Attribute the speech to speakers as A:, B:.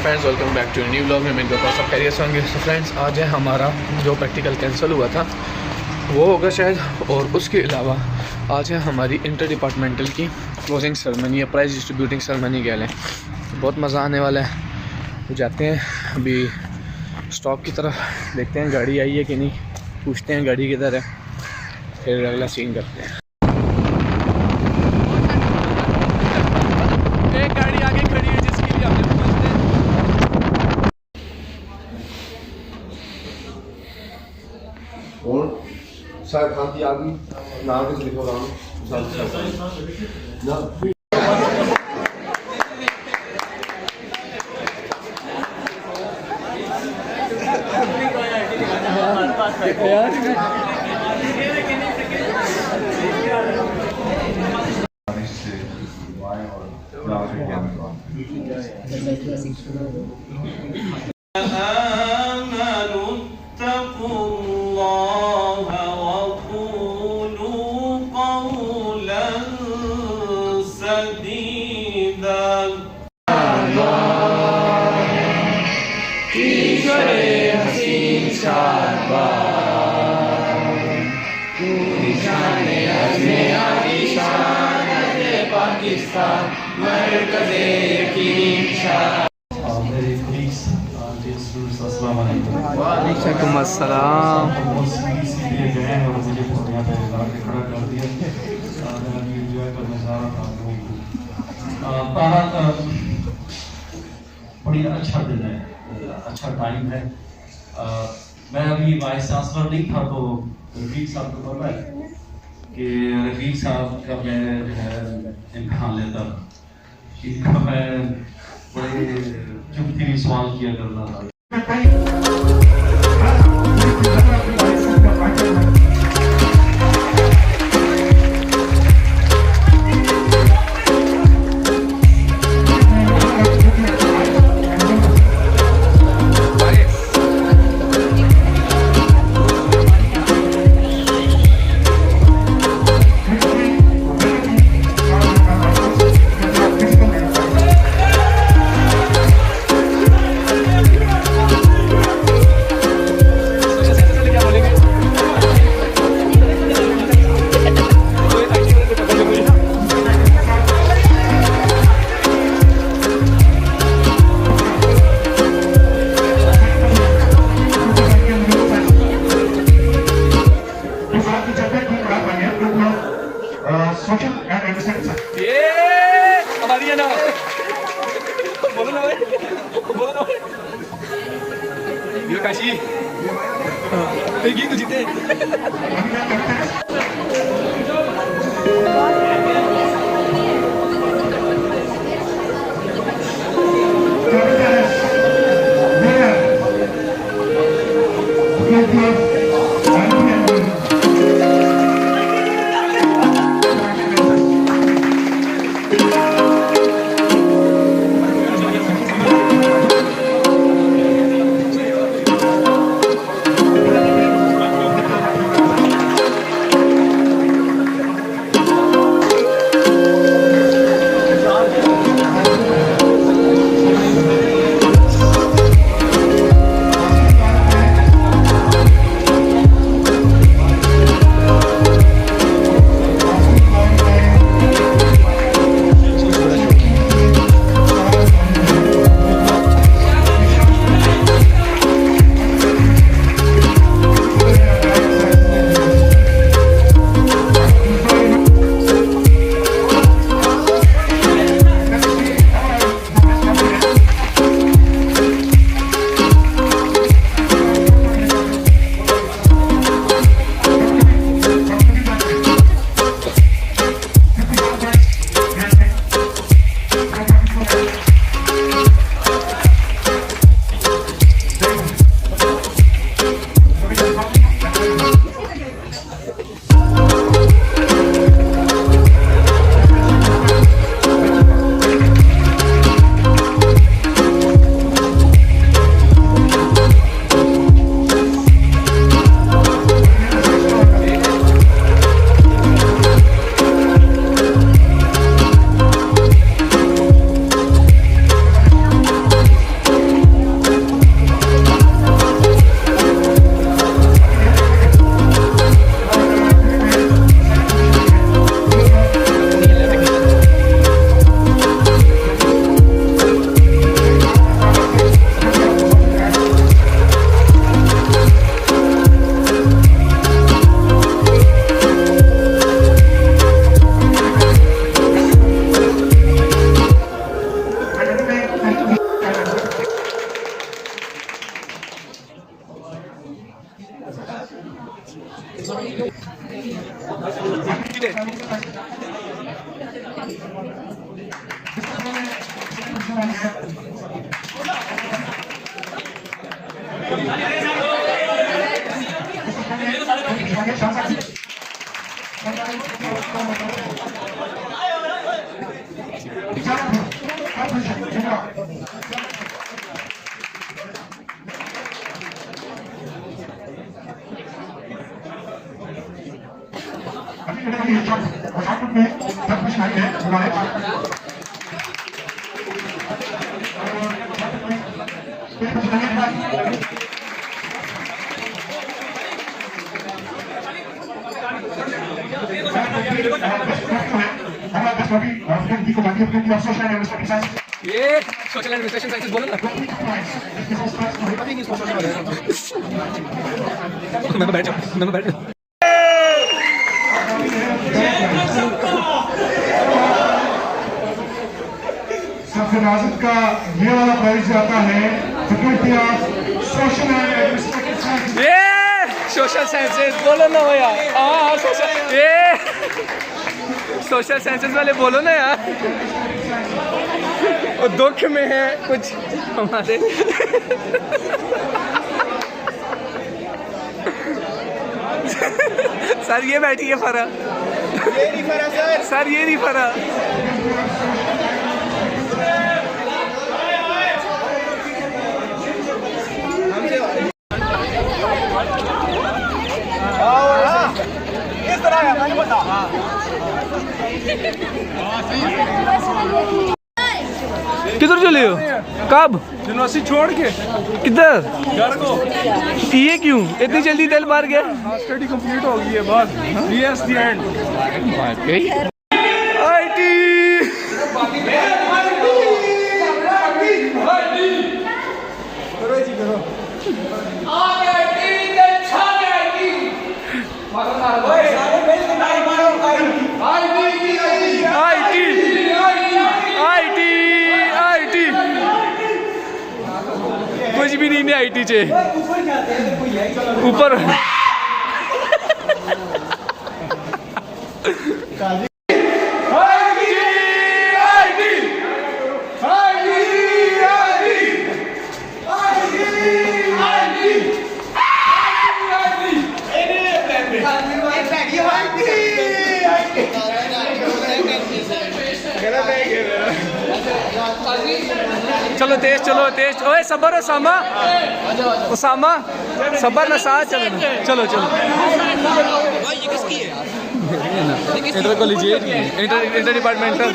A: Friends, welcome back to new vlog में। मेरे पास सब खैरियत से होंगे। फ्रेंड्स, आज है हमारा जो प्रैक्टिकल कैंसिल हुआ था वो होगा शायद, और उसके अलावा आज है हमारी इंटर डिपार्टमेंटल की क्लोजिंग सेरेमनी या प्राइज़ डिस्ट्रीब्यूटिंग सेरेमनी कह लें। बहुत मज़ा आने वाला है। तो जाते हैं अभी स्टॉप की तरफ, देखते हैं गाड़ी आई है कि नहीं, पूछते हैं गाड़ी किधर है, फिर अगला सीन करते हैं। एक गाड़ी आगे खड़ी है जिसके लिए हमने पहुँचते हैं।
B: और शायद खाती आ गई नाम कुछ लिखो रहा हूँ ना।
A: वालेकुम अस्सलाम।
C: बड़ी अच्छा दिन है, अच्छा टाइम है। मैं अभी वाइस चांसलर नहीं था, तो रफीक साहब को पता है कि रफीक साहब का मैं जो है इम्तहान लेता, इनका मैं बड़े चुपती सवाल किया करता था।
A: Kasih, pergi tu cerita. ये सोशल एडमिनिस्ट्रेशन साइंसेस बोलो ना। मैं बैठ जाऊँ।
D: सबसे नाजुक का ये वाला प्राइज जाता है faculty of social and administrative sciences.
A: ये सोशल साइंसेस बोलो ना भैया। हाँ सोशल, ये सोशल साइंसेस वाले बोलो ना यार। वो दुख में है कुछ हमारे। सर ये बैठिए फरा। ये नहीं फरा सर ये नहीं फरा। किधर चले हो? कब?
E: यूनिवर्सिटी छोड़ के
A: किधर?
E: घर को।
A: ये क्यों इतनी जल्दी दिल मार गया?
E: स्टडी कंप्लीट हो गई है बस। Yes the end.
A: आईटी कुछ भी नहीं आईटी चे ऊपर। चलो तेज ओए सबर उसामा सबर ना साथ चलो इंटर कॉलेजिएट इंटर डिपार्टमेंटल।